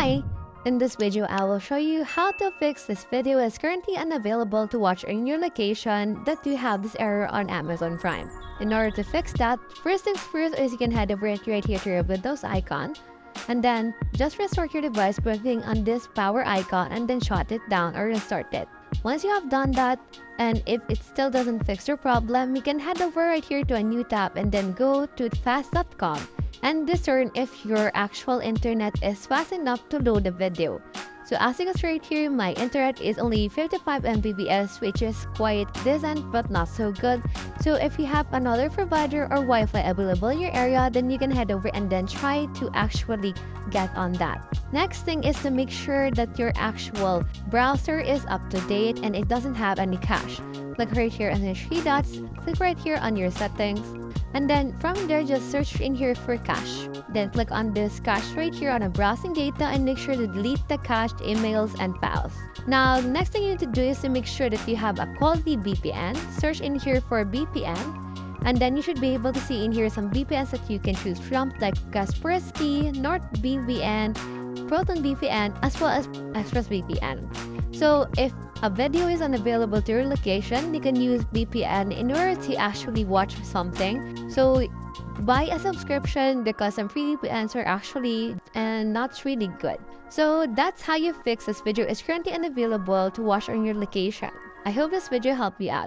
Hi! In this video, I will show you how to fix this video is currently unavailable to watch in your location that you have this error on Amazon Prime. In order to fix that, first things first is you can head over right here to your Windows icon, and then just restart your device by clicking on this power icon and then shut it down or restart it. Once you have done that, and if it still doesn't fix your problem, you can head over right here to a new tab and then go to fast.com and discern if your actual internet is fast enough to load the video. So as you can see right here, my internet is only 55 Mbps, which is quite decent but not so good. So if you have another provider or Wi-Fi available in your area, then you can head over and then try to actually get on that. Next thing is to make sure that your actual browser is up to date and it doesn't have any cache. Click right here on the three dots, click right here on your settings, and then from there just search in here for cache. Then click on this cache right here on a browsing data and make sure to delete the cached emails and files. Now the next thing you need to do is to make sure that you have a quality VPN. Search in here for VPN, and then you should be able to see in here some VPNs that you can choose from, like Kaspersky, NordVPN, Proton VPN, as well as ExpressVPN. So if a video is unavailable to your location, you can use VPN in order to actually watch something. So buy a subscription because some free VPNs are actually not really good. So that's how you fix this video is currently unavailable to watch on your location. I hope this video helped you out.